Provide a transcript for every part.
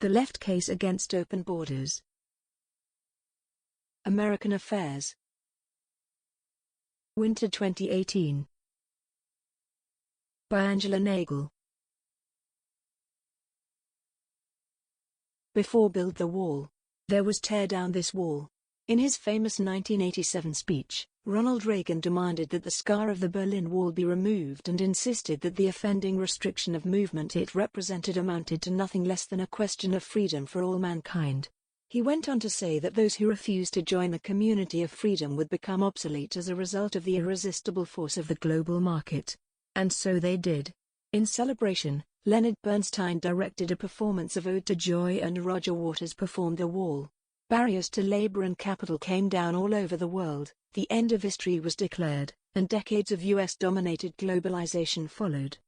The Left Case Against Open Borders. American Affairs. Winter 2018. By Angela Nagle. Before build the wall, there was tear down this wall. In his famous 1987 speech, Ronald Reagan demanded that the scar of the Berlin Wall be removed and insisted that the offending restriction of movement it represented amounted to nothing less than a question of freedom for all mankind. He went on to say that those who refused to join the community of freedom would become obsolete as a result of the irresistible force of the global market. And so they did. In celebration, Leonard Bernstein directed a performance of Ode to Joy and Roger Waters performed The Wall. Barriers to labor and capital came down all over the world, the end of history was declared, and decades of US-dominated globalization followed.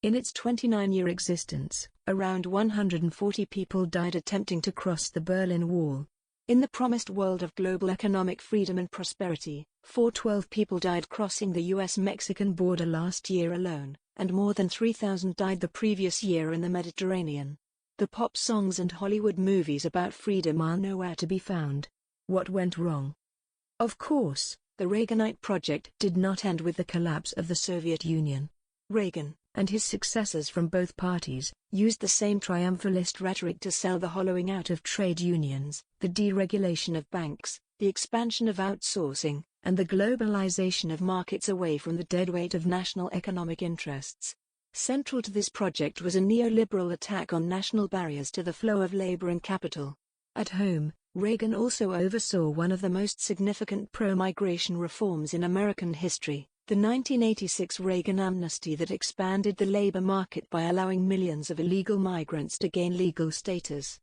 In its 29-year existence, around 140 people died attempting to cross the Berlin Wall. In the promised world of global economic freedom and prosperity, 412 people died crossing the US-Mexican border last year alone, and more than 3,000 died the previous year in the Mediterranean. The pop songs and Hollywood movies about freedom are nowhere to be found. What went wrong? Of course, the Reaganite project did not end with the collapse of the Soviet Union. Reagan, and his successors from both parties, used the same triumphalist rhetoric to sell the hollowing out of trade unions, the deregulation of banks, the expansion of outsourcing, and the globalization of markets away from the deadweight of national economic interests. Central to this project was a neoliberal attack on national barriers to the flow of labor and capital. At home, Reagan also oversaw one of the most significant pro-migration reforms in American history, the 1986 Reagan amnesty that expanded the labor market by allowing millions of illegal migrants to gain legal status.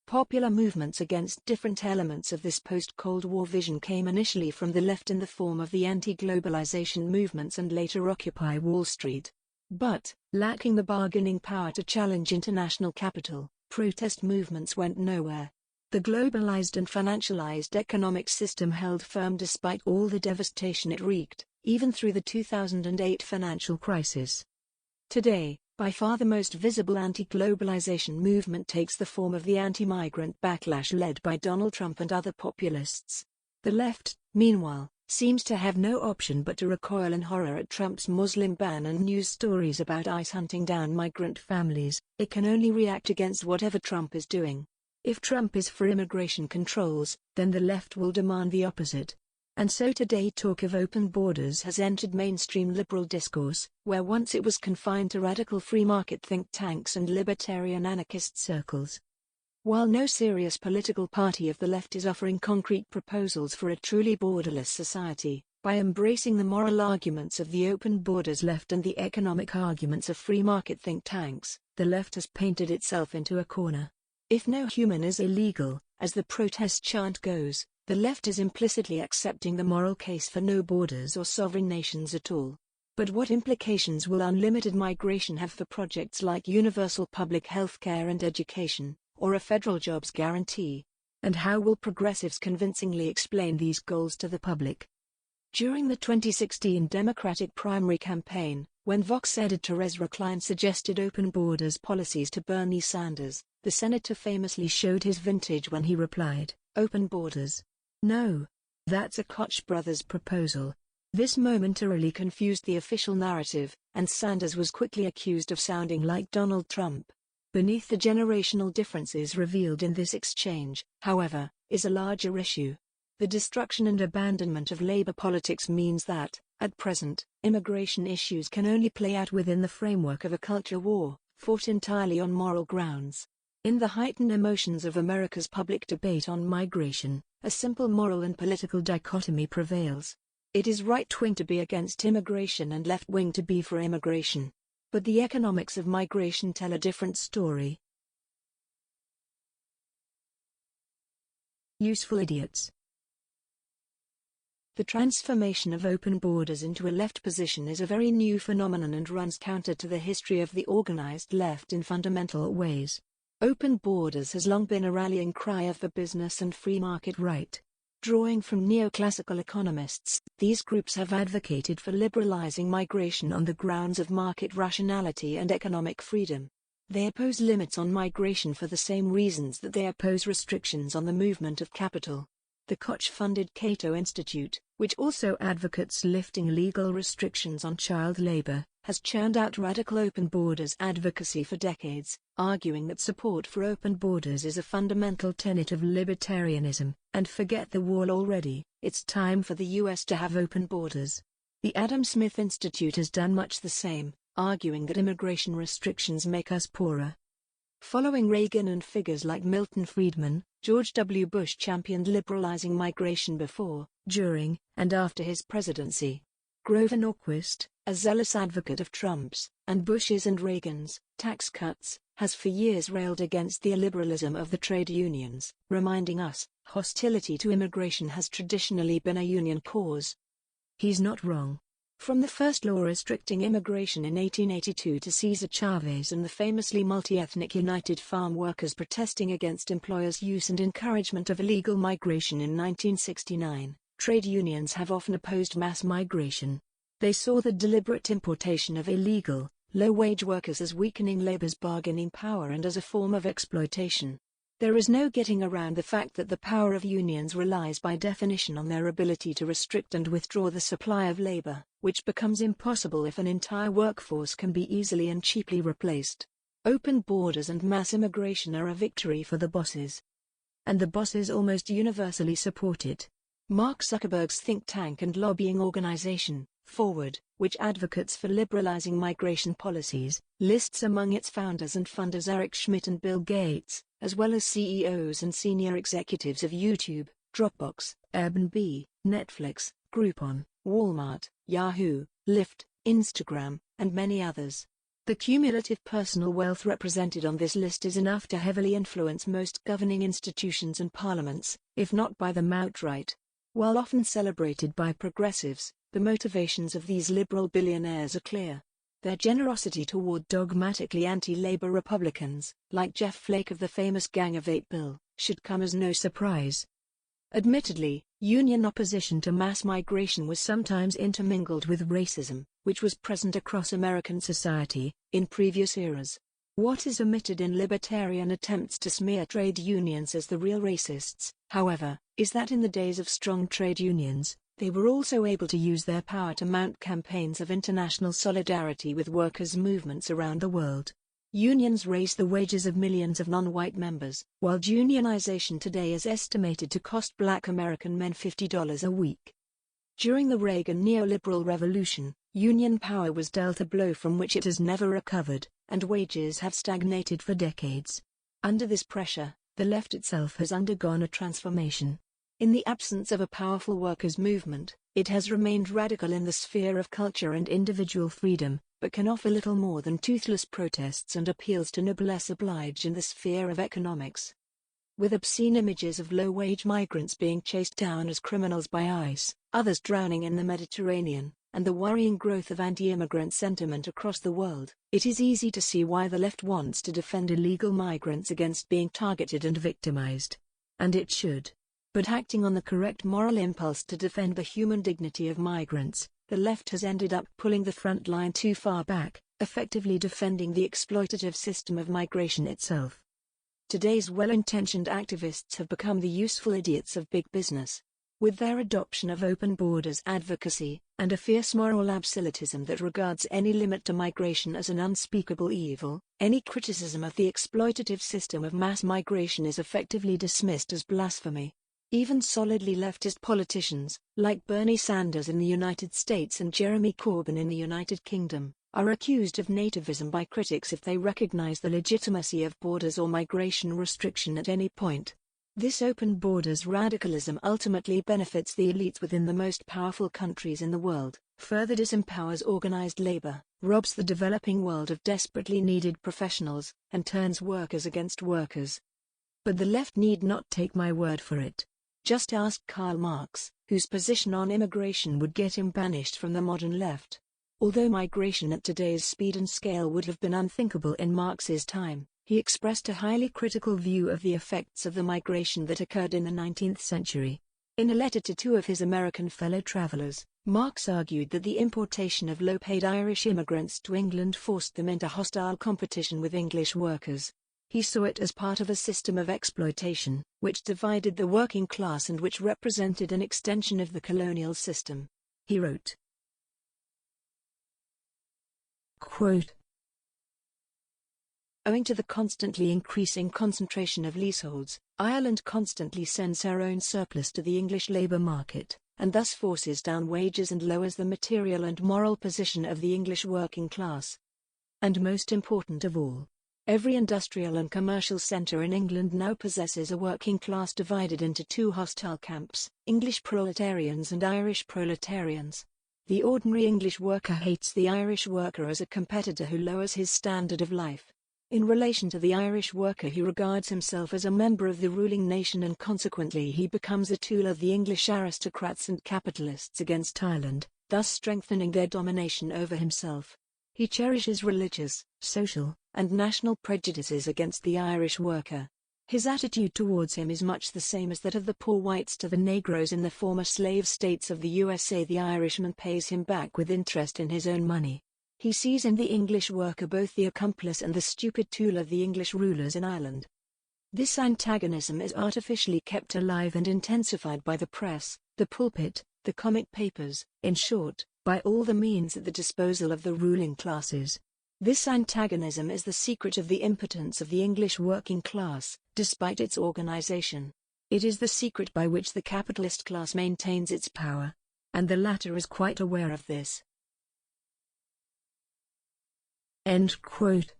Popular movements against different elements of this post-Cold War vision came initially from the left in the form of the anti-globalization movements and later Occupy Wall Street. But, lacking the bargaining power to challenge international capital, protest movements went nowhere. The globalized and financialized economic system held firm despite all the devastation it wreaked, even through the 2008 financial crisis. Today, by far the most visible anti-globalization movement takes the form of the anti-migrant backlash led by Donald Trump and other populists. The left, meanwhile, seems to have no option but to recoil in horror at Trump's Muslim ban and news stories about ICE hunting down migrant families. It can only react against whatever Trump is doing. If Trump is for immigration controls, then the left will demand the opposite. And so today talk of open borders has entered mainstream liberal discourse, where once it was confined to radical free market think tanks and libertarian anarchist circles. While no serious political party of the left is offering concrete proposals for a truly borderless society, by embracing the moral arguments of the open borders left and the economic arguments of free market think tanks, the left has painted itself into a corner. If no human is illegal, as the protest chant goes, the left is implicitly accepting the moral case for no borders or sovereign nations at all. But what implications will unlimited migration have for projects like universal public health care and education, or a federal jobs guarantee? And how will progressives convincingly explain these goals to the public? During the 2016 Democratic primary campaign, when Vox editor Ezra Klein suggested open borders policies to Bernie Sanders, the senator famously showed his vintage when he replied, "Open borders? No. That's a Koch brothers proposal." This momentarily confused the official narrative, and Sanders was quickly accused of sounding like Donald Trump. Beneath the generational differences revealed in this exchange, however, is a larger issue. The destruction and abandonment of labor politics means that, at present, immigration issues can only play out within the framework of a culture war, fought entirely on moral grounds. In the heightened emotions of America's public debate on migration, a simple moral and political dichotomy prevails. It is right-wing to be against immigration and left-wing to be for immigration. But the economics of migration tell a different story. Useful idiots. The transformation of open borders into a left position is a very new phenomenon and runs counter to the history of the organized left in fundamental ways. Open borders has long been a rallying cry of the business and free market right. Drawing from neoclassical economists, these groups have advocated for liberalizing migration on the grounds of market rationality and economic freedom. They oppose limits on migration for the same reasons that they oppose restrictions on the movement of capital. The Koch-funded Cato Institute, which also advocates lifting legal restrictions on child labor, has churned out radical open borders advocacy for decades, arguing that support for open borders is a fundamental tenet of libertarianism, and forget the wall already, it's time for the US to have open borders. The Adam Smith Institute has done much the same, arguing that immigration restrictions make us poorer. Following Reagan and figures like Milton Friedman, George W. Bush championed liberalizing migration before, during, and after his presidency. Grover Norquist, a zealous advocate of Trump's, and Bush's and Reagan's, tax cuts, has for years railed against the illiberalism of the trade unions, reminding us, hostility to immigration has traditionally been a union cause. He's not wrong. From the first law restricting immigration in 1882 to Cesar Chavez and the famously multi-ethnic United Farm Workers protesting against employers' use and encouragement of illegal migration in 1969, trade unions have often opposed mass migration. They saw the deliberate importation of illegal, low-wage workers as weakening labor's bargaining power and as a form of exploitation. There is no getting around the fact that the power of unions relies by definition on their ability to restrict and withdraw the supply of labor, which becomes impossible if an entire workforce can be easily and cheaply replaced. Open borders and mass immigration are a victory for the bosses. And the bosses almost universally support it. Mark Zuckerberg's think tank and lobbying organization, Forward, which advocates for liberalizing migration policies, lists among its founders and funders Eric Schmidt and Bill Gates, as well as CEOs and senior executives of YouTube, Dropbox, Airbnb, Netflix, Groupon, Walmart, Yahoo, Lyft, Instagram, and many others. The cumulative personal wealth represented on this list is enough to heavily influence most governing institutions and parliaments, if not by them outright. While often celebrated by progressives, the motivations of these liberal billionaires are clear. Their generosity toward dogmatically anti-labor Republicans, like Jeff Flake of the famous Gang of Eight bill, should come as no surprise. Admittedly, union opposition to mass migration was sometimes intermingled with racism, which was present across American society, in previous eras. What is omitted in libertarian attempts to smear trade unions as the real racists, however, is that in the days of strong trade unions, they were also able to use their power to mount campaigns of international solidarity with workers' movements around the world. Unions raise the wages of millions of non-white members, while unionization today is estimated to cost Black American men $50 a week. During the Reagan neoliberal revolution, union power was dealt a blow from which it has never recovered, and wages have stagnated for decades. Under this pressure, the left itself has undergone a transformation. In the absence of a powerful workers' movement, it has remained radical in the sphere of culture and individual freedom, but can offer little more than toothless protests and appeals to noblesse oblige in the sphere of economics. With obscene images of low-wage migrants being chased down as criminals by ICE, others drowning in the Mediterranean, and the worrying growth of anti-immigrant sentiment across the world, it is easy to see why the left wants to defend illegal migrants against being targeted and victimized. And it should. But acting on the correct moral impulse to defend the human dignity of migrants, the left has ended up pulling the front line too far back, effectively defending the exploitative system of migration itself. Today's well-intentioned activists have become the useful idiots of big business. With their adoption of open borders advocacy, and a fierce moral absolutism that regards any limit to migration as an unspeakable evil, any criticism of the exploitative system of mass migration is effectively dismissed as blasphemy. Even solidly leftist politicians, like Bernie Sanders in the United States and Jeremy Corbyn in the United Kingdom, are accused of nativism by critics if they recognize the legitimacy of borders or migration restriction at any point. This open borders radicalism ultimately benefits the elites within the most powerful countries in the world, further disempowers organized labor, robs the developing world of desperately needed professionals, and turns workers against workers. But the left need not take my word for it. Just ask Karl Marx, whose position on immigration would get him banished from the modern left. Although migration at today's speed and scale would have been unthinkable in Marx's time, he expressed a highly critical view of the effects of the migration that occurred in the 19th century. In a letter to two of his American fellow travelers, Marx argued that the importation of low-paid Irish immigrants to England forced them into hostile competition with English workers. He saw it as part of a system of exploitation, which divided the working class and which represented an extension of the colonial system. He wrote, quote, "Owing to the constantly increasing concentration of leaseholds, Ireland constantly sends her own surplus to the English labour market, and thus forces down wages and lowers the material and moral position of the English working class. And most important of all, every industrial and commercial centre in England now possesses a working class divided into two hostile camps, English proletarians and Irish proletarians. The ordinary English worker hates the Irish worker as a competitor who lowers his standard of life. In relation to the Irish worker, he regards himself as a member of the ruling nation, and consequently he becomes a tool of the English aristocrats and capitalists against Ireland, thus strengthening their domination over himself. He cherishes religious, social, and national prejudices against the Irish worker. His attitude towards him is much the same as that of the poor whites to the Negroes in the former slave states of the USA. The Irishman pays him back with interest in his own money. He sees in the English worker both the accomplice and the stupid tool of the English rulers in Ireland. This antagonism is artificially kept alive and intensified by the press, the pulpit, the comic papers, in short, by all the means at the disposal of the ruling classes. This antagonism is the secret of the impotence of the English working class, despite its organization. It is the secret by which the capitalist class maintains its power. And the latter is quite aware of this." End quote.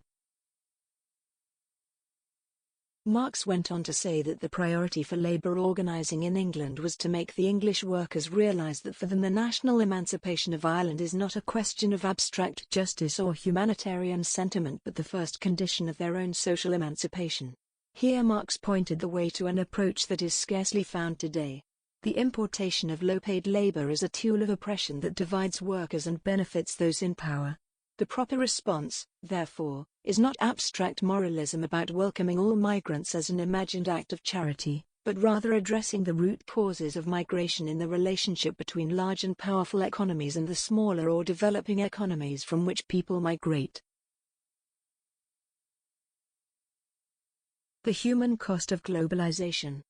Marx went on to say that the priority for labour organising in England was to make the English workers realise that for them the national emancipation of Ireland is not a question of abstract justice or humanitarian sentiment but the first condition of their own social emancipation. Here Marx pointed the way to an approach that is scarcely found today. The importation of low-paid labour is a tool of oppression that divides workers and benefits those in power. The proper response, therefore, is not abstract moralism about welcoming all migrants as an imagined act of charity, but rather addressing the root causes of migration in the relationship between large and powerful economies and the smaller or developing economies from which people migrate. The human cost of globalization.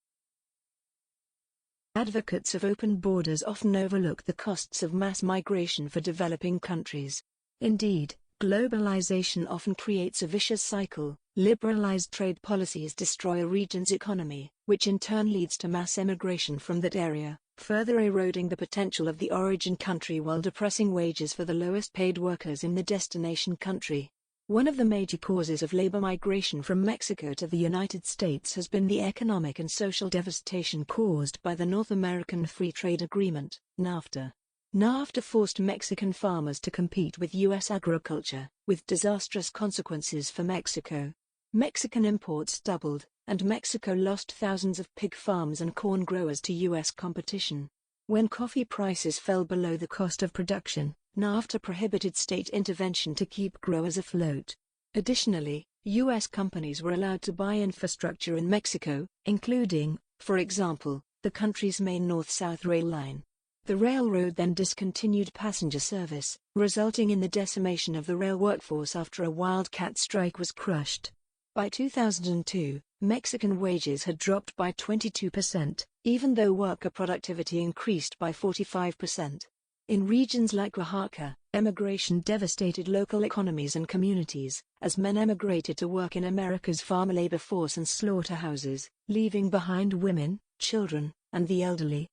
Advocates of open borders often overlook the costs of mass migration for developing countries. Indeed, globalization often creates a vicious cycle. Liberalized trade policies destroy a region's economy, which in turn leads to mass emigration from that area, further eroding the potential of the origin country while depressing wages for the lowest paid workers in the destination country. One of the major causes of labor migration from Mexico to the United States has been the economic and social devastation caused by the North American Free Trade Agreement, NAFTA. NAFTA forced Mexican farmers to compete with U.S. agriculture, with disastrous consequences for Mexico. Mexican imports doubled, and Mexico lost thousands of pig farms and corn growers to U.S. competition. When coffee prices fell below the cost of production, NAFTA prohibited state intervention to keep growers afloat. Additionally, U.S. companies were allowed to buy infrastructure in Mexico, including, for example, the country's main north-south rail line. The railroad then discontinued passenger service, resulting in the decimation of the rail workforce after a wildcat strike was crushed. By 2002, Mexican wages had dropped by 22%, even though worker productivity increased by 45%. In regions like Oaxaca, emigration devastated local economies and communities, as men emigrated to work in America's farm labor force and slaughterhouses, leaving behind women, children, and the elderly.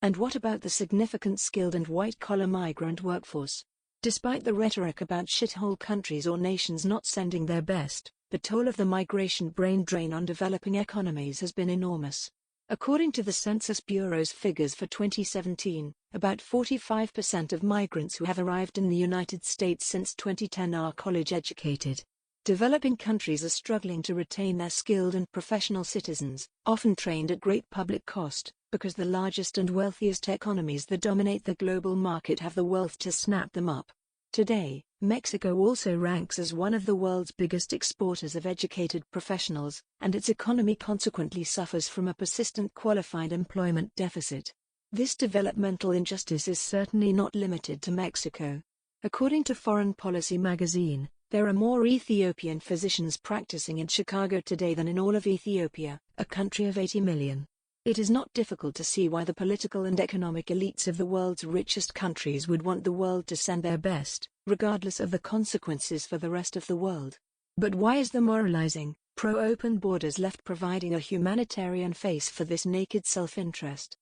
And what about the significant skilled and white-collar migrant workforce? Despite the rhetoric about shithole countries or nations not sending their best, the toll of the migration brain drain on developing economies has been enormous. According to the Census Bureau's figures for 2017, about 45% of migrants who have arrived in the United States since 2010 are college-educated. Developing countries are struggling to retain their skilled and professional citizens, often trained at great public cost, because the largest and wealthiest economies that dominate the global market have the wealth to snap them up. Today, Mexico also ranks as one of the world's biggest exporters of educated professionals, and its economy consequently suffers from a persistent qualified employment deficit. This developmental injustice is certainly not limited to Mexico. According to Foreign Policy magazine, there are more Ethiopian physicians practicing in Chicago today than in all of Ethiopia, a country of 80 million. It is not difficult to see why the political and economic elites of the world's richest countries would want the world to send their best, regardless of the consequences for the rest of the world. But why is the moralizing, pro-open borders left providing a humanitarian face for this naked self-interest?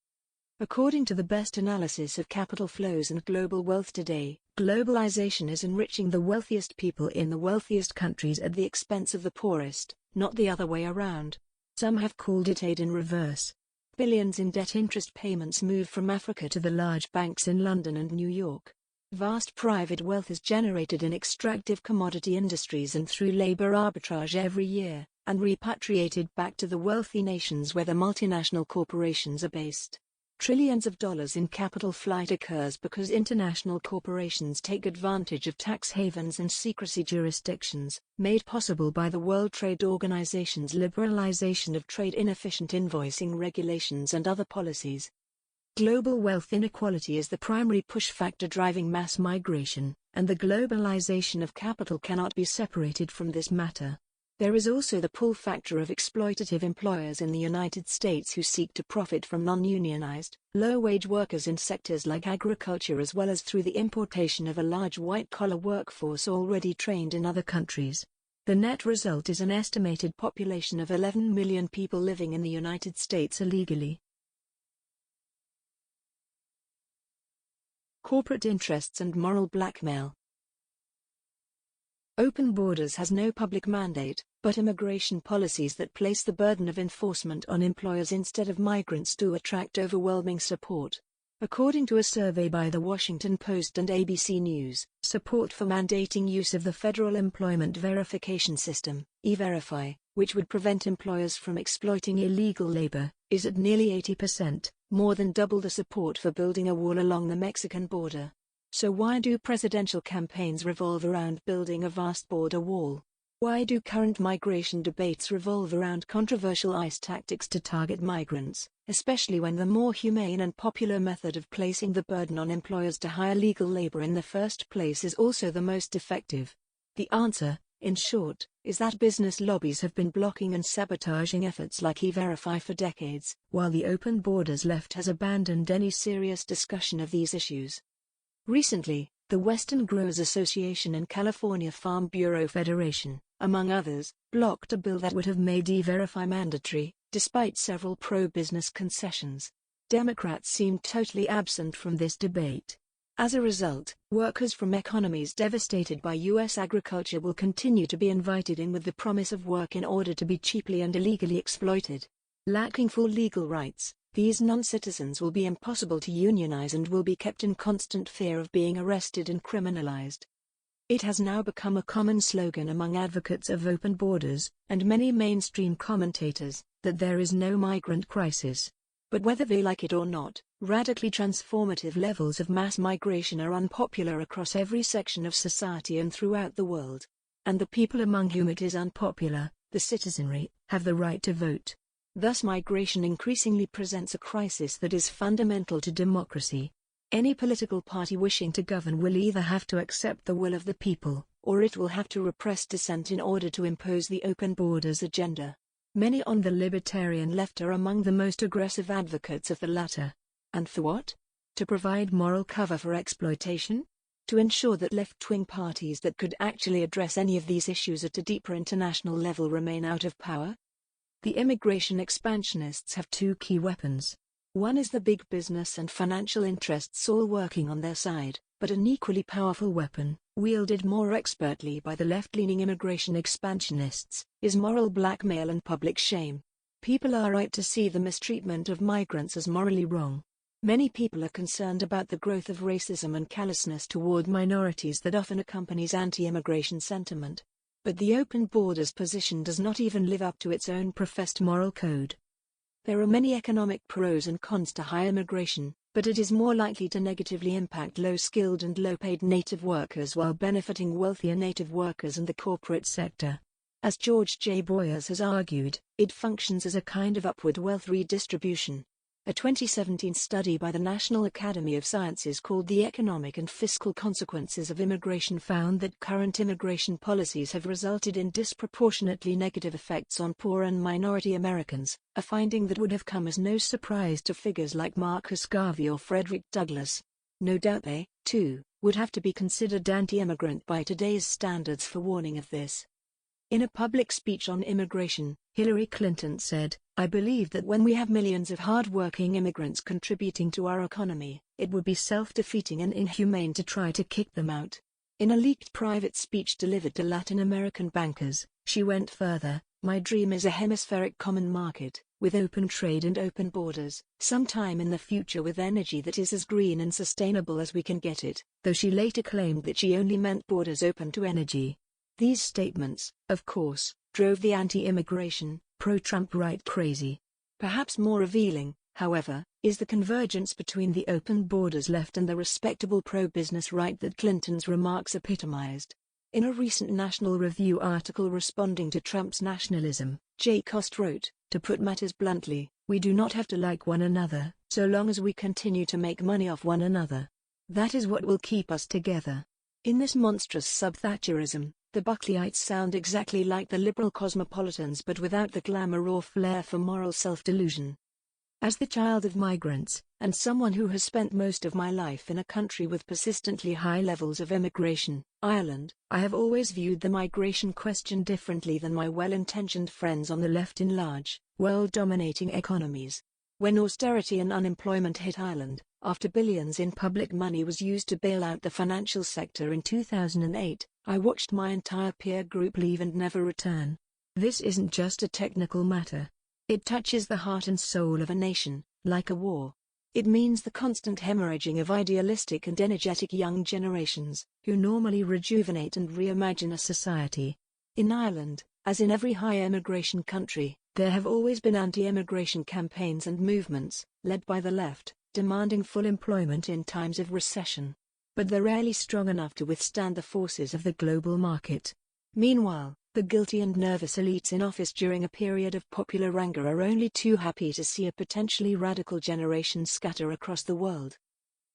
According to the best analysis of capital flows and global wealth today, globalization is enriching the wealthiest people in the wealthiest countries at the expense of the poorest, not the other way around. Some have called it aid in reverse. Billions in debt interest payments move from Africa to the large banks in London and New York. Vast private wealth is generated in extractive commodity industries and through labor arbitrage every year, and repatriated back to the wealthy nations where the multinational corporations are based. Trillions of dollars in capital flight occurs because international corporations take advantage of tax havens and secrecy jurisdictions, made possible by the World Trade Organization's liberalization of trade, inefficient invoicing regulations and other policies. Global wealth inequality is the primary push factor driving mass migration, and the globalization of capital cannot be separated from this matter. There is also the pull factor of exploitative employers in the United States who seek to profit from non-unionized, low-wage workers in sectors like agriculture, as well as through the importation of a large white-collar workforce already trained in other countries. The net result is an estimated population of 11 million people living in the United States illegally. Corporate interests and moral blackmail. Open borders has no public mandate, but immigration policies that place the burden of enforcement on employers instead of migrants do attract overwhelming support. According to a survey by The Washington Post and ABC News, support for mandating use of the Federal Employment Verification System, E-Verify, which would prevent employers from exploiting illegal labor, is at nearly 80%, more than double the support for building a wall along the Mexican border. So why do presidential campaigns revolve around building a vast border wall? Why do current migration debates revolve around controversial ICE tactics to target migrants, especially when the more humane and popular method of placing the burden on employers to hire legal labor in the first place is also the most effective? The answer, in short, is that business lobbies have been blocking and sabotaging efforts like E-Verify for decades, while the open borders left has abandoned any serious discussion of these issues. Recently, the Western Growers Association and California Farm Bureau Federation, among others, blocked a bill that would have made E-Verify mandatory, despite several pro-business concessions. Democrats seemed totally absent from this debate. As a result, workers from economies devastated by U.S. agriculture will continue to be invited in with the promise of work in order to be cheaply and illegally exploited. Lacking full legal rights, these non-citizens will be impossible to unionize and will be kept in constant fear of being arrested and criminalized. It has now become a common slogan among advocates of open borders, and many mainstream commentators, that there is no migrant crisis. But whether they like it or not, radically transformative levels of mass migration are unpopular across every section of society and throughout the world. And the people among whom it is unpopular, the citizenry, have the right to vote. Thus migration increasingly presents a crisis that is fundamental to democracy. Any political party wishing to govern will either have to accept the will of the people, or it will have to repress dissent in order to impose the open borders agenda. Many on the libertarian left are among the most aggressive advocates of the latter. And for what? To provide moral cover for exploitation? To ensure that left-wing parties that could actually address any of these issues at a deeper international level remain out of power? The immigration expansionists have two key weapons. One is the big business and financial interests all working on their side, but an equally powerful weapon, wielded more expertly by the left-leaning immigration expansionists, is moral blackmail and public shame. People are right to see the mistreatment of migrants as morally wrong. Many people are concerned about the growth of racism and callousness toward minorities that often accompanies anti-immigration sentiment. But the open borders position does not even live up to its own professed moral code. There are many economic pros and cons to high immigration, but it is more likely to negatively impact low-skilled and low-paid native workers while benefiting wealthier native workers and the corporate sector. As George J. Boyers has argued, it functions as a kind of upward wealth redistribution. A 2017 study by the National Academy of Sciences called The Economic and Fiscal Consequences of Immigration found that current immigration policies have resulted in disproportionately negative effects on poor and minority Americans, a finding that would have come as no surprise to figures like Marcus Garvey or Frederick Douglass. No doubt they, too, would have to be considered anti-immigrant by today's standards for warning of this. In a public speech on immigration, Hillary Clinton said, "I believe that when we have millions of hard-working immigrants contributing to our economy, it would be self-defeating and inhumane to try to kick them out." In a leaked private speech delivered to Latin American bankers, she went further, "My dream is a hemispheric common market, with open trade and open borders, sometime in the future with energy that is as green and sustainable as we can get it," though she later claimed that she only meant borders open to energy. These statements, of course, drove the anti-immigration, pro-Trump right crazy. Perhaps more revealing, however, is the convergence between the open borders left and the respectable pro-business right that Clinton's remarks epitomized. In a recent National Review article responding to Trump's nationalism, Jay Cost wrote, "To put matters bluntly, we do not have to like one another, so long as we continue to make money off one another. That is what will keep us together." In this monstrous sub-Thatcherism, the Buckleyites sound exactly like the liberal cosmopolitans but without the glamour or flair for moral self-delusion. As the child of migrants, and someone who has spent most of my life in a country with persistently high levels of immigration, Ireland, I have always viewed the migration question differently than my well-intentioned friends on the left in large, world-dominating economies. When austerity and unemployment hit Ireland, after billions in public money was used to bail out the financial sector in 2008, I watched my entire peer group leave and never return. This isn't just a technical matter. It touches the heart and soul of a nation, like a war. It means the constant hemorrhaging of idealistic and energetic young generations, who normally rejuvenate and reimagine a society. In Ireland, as in every high immigration country, there have always been anti-immigration campaigns and movements, led by the left, demanding full employment in times of recession. But they're rarely strong enough to withstand the forces of the global market. Meanwhile, the guilty and nervous elites in office during a period of popular anger are only too happy to see a potentially radical generation scatter across the world.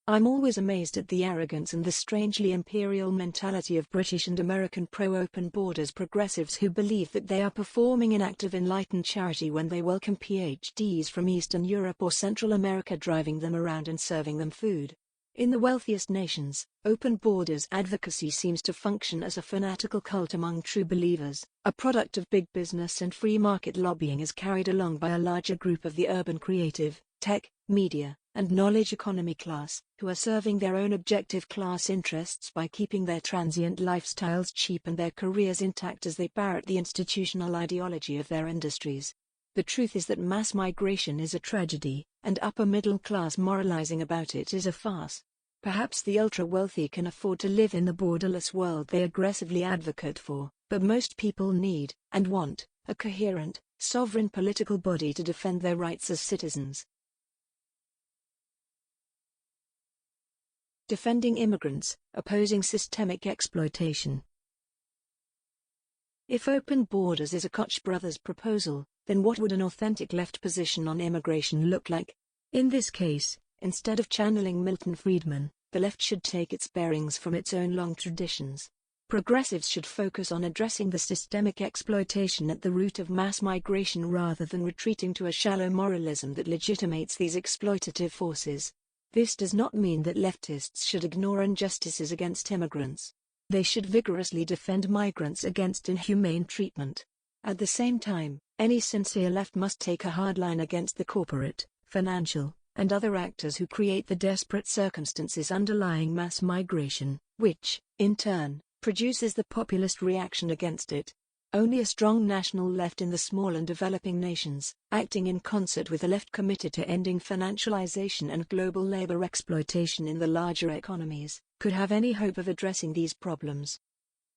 I'm always amazed at the arrogance and the strangely imperial mentality of British and American pro-open borders progressives who believe that they are performing an act of enlightened charity when they welcome PhDs from Eastern Europe or Central America, driving them around and serving them food. In the wealthiest nations, open borders advocacy seems to function as a fanatical cult among true believers, a product of big business and free market lobbying is carried along by a larger group of the urban creative, tech, media, and knowledge economy class, who are serving their own objective class interests by keeping their transient lifestyles cheap and their careers intact as they parrot the institutional ideology of their industries. The truth is that mass migration is a tragedy, and upper middle class moralizing about it is a farce. Perhaps the ultra-wealthy can afford to live in the borderless world they aggressively advocate for, but most people need, and want, a coherent, sovereign political body to defend their rights as citizens. Defending immigrants, opposing systemic exploitation. If open borders is a Koch brothers proposal, then what would an authentic left position on immigration look like? In this case, instead of channeling Milton Friedman, the left should take its bearings from its own long traditions. Progressives should focus on addressing the systemic exploitation at the root of mass migration rather than retreating to a shallow moralism that legitimates these exploitative forces. This does not mean that leftists should ignore injustices against immigrants. They should vigorously defend migrants against inhumane treatment. At the same time, any sincere left must take a hard line against the corporate, financial, and other actors who create the desperate circumstances underlying mass migration, which, in turn, produces the populist reaction against it. Only a strong national left in the small and developing nations, acting in concert with a left committed to ending financialization and global labor exploitation in the larger economies, could have any hope of addressing these problems.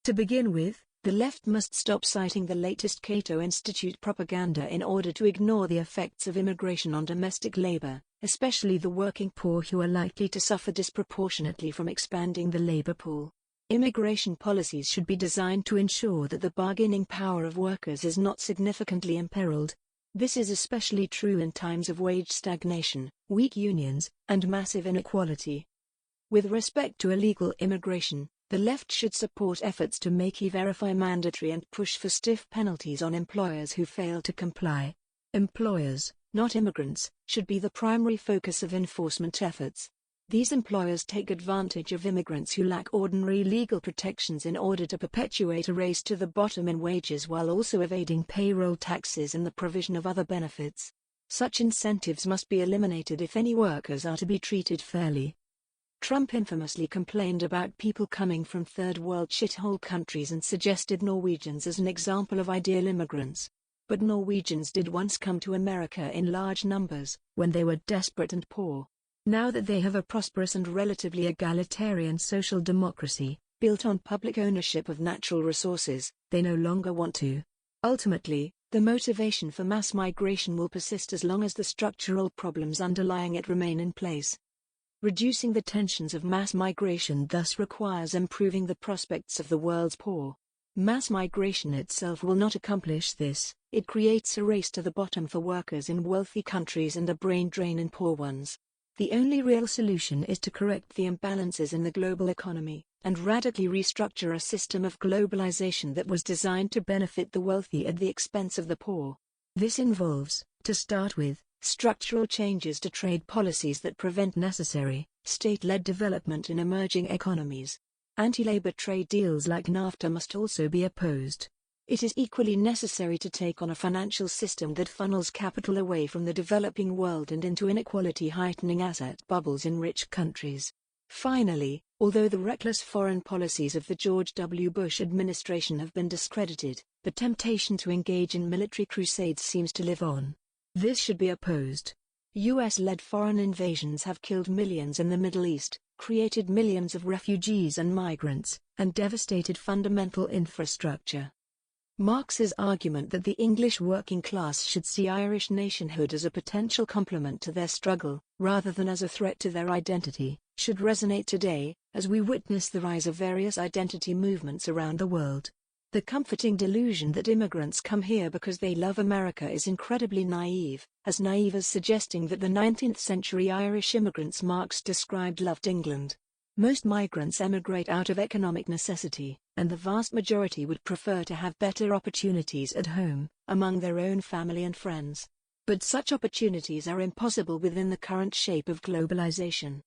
To begin with, the left must stop citing the latest Cato Institute propaganda in order to ignore the effects of immigration on domestic labor, especially the working poor who are likely to suffer disproportionately from expanding the labor pool. Immigration policies should be designed to ensure that the bargaining power of workers is not significantly imperiled. This is especially true in times of wage stagnation, weak unions, and massive inequality. With respect to illegal immigration, the left should support efforts to make e-verify mandatory and push for stiff penalties on employers who fail to comply. Employers, not immigrants, should be the primary focus of enforcement efforts. These employers take advantage of immigrants who lack ordinary legal protections in order to perpetuate a race to the bottom in wages while also evading payroll taxes and the provision of other benefits. Such incentives must be eliminated if any workers are to be treated fairly. Trump infamously complained about people coming from third world shithole countries and suggested Norwegians as an example of ideal immigrants. But Norwegians did once come to America in large numbers, when they were desperate and poor. Now that they have a prosperous and relatively egalitarian social democracy, built on public ownership of natural resources, they no longer want to. Ultimately, the motivation for mass migration will persist as long as the structural problems underlying it remain in place. Reducing the tensions of mass migration thus requires improving the prospects of the world's poor. Mass migration itself will not accomplish this. It creates a race to the bottom for workers in wealthy countries and a brain drain in poor ones. The only real solution is to correct the imbalances in the global economy, and radically restructure a system of globalization that was designed to benefit the wealthy at the expense of the poor. This involves, to start with, structural changes to trade policies that prevent necessary, state-led development in emerging economies. Anti-labor trade deals like NAFTA must also be opposed. It is equally necessary to take on a financial system that funnels capital away from the developing world and into inequality-heightening asset bubbles in rich countries. Finally, although the reckless foreign policies of the George W. Bush administration have been discredited, the temptation to engage in military crusades seems to live on. This should be opposed. US-led foreign invasions have killed millions in the Middle East, created millions of refugees and migrants, and devastated fundamental infrastructure. Marx's argument that the English working class should see Irish nationhood as a potential complement to their struggle, rather than as a threat to their identity, should resonate today, as we witness the rise of various identity movements around the world. The comforting delusion that immigrants come here because they love America is incredibly naive as suggesting that the 19th-century Irish immigrants Marx described loved England. Most migrants emigrate out of economic necessity, and the vast majority would prefer to have better opportunities at home, among their own family and friends. But such opportunities are impossible within the current shape of globalization.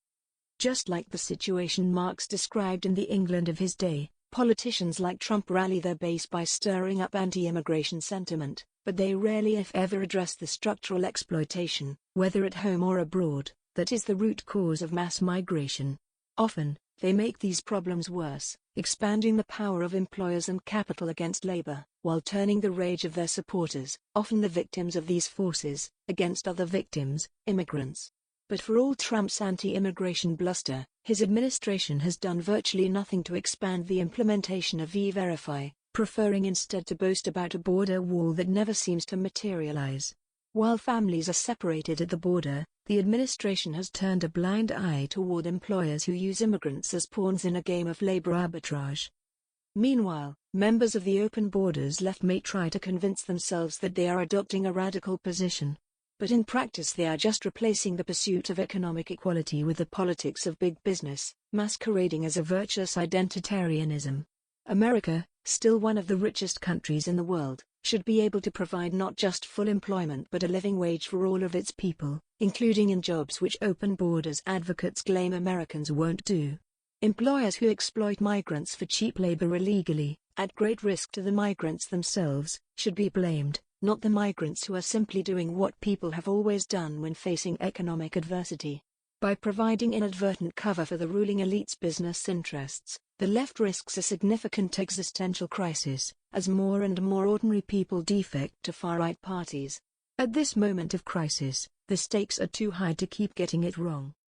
Just like the situation Marx described in the England of his day, politicians like Trump rally their base by stirring up anti-immigration sentiment, but they rarely if ever address the structural exploitation, whether at home or abroad, that is the root cause of mass migration. Often, they make these problems worse, expanding the power of employers and capital against labor, while turning the rage of their supporters, often the victims of these forces, against other victims, immigrants. But for all Trump's anti-immigration bluster, his administration has done virtually nothing to expand the implementation of E-Verify, preferring instead to boast about a border wall that never seems to materialize. While families are separated at the border, the administration has turned a blind eye toward employers who use immigrants as pawns in a game of labor arbitrage. Meanwhile, members of the open borders left may try to convince themselves that they are adopting a radical position. But in practice they are just replacing the pursuit of economic equality with the politics of big business, masquerading as a virtuous identitarianism. America, still one of the richest countries in the world, should be able to provide not just full employment but a living wage for all of its people, including in jobs which open borders advocates claim Americans won't do. Employers who exploit migrants for cheap labor illegally, at great risk to the migrants themselves, should be blamed, not the migrants who are simply doing what people have always done when facing economic adversity. By providing inadvertent cover for the ruling elite's business interests, the left risks a significant existential crisis, as more and more ordinary people defect to far-right parties. At this moment of crisis, the stakes are too high to keep getting it wrong.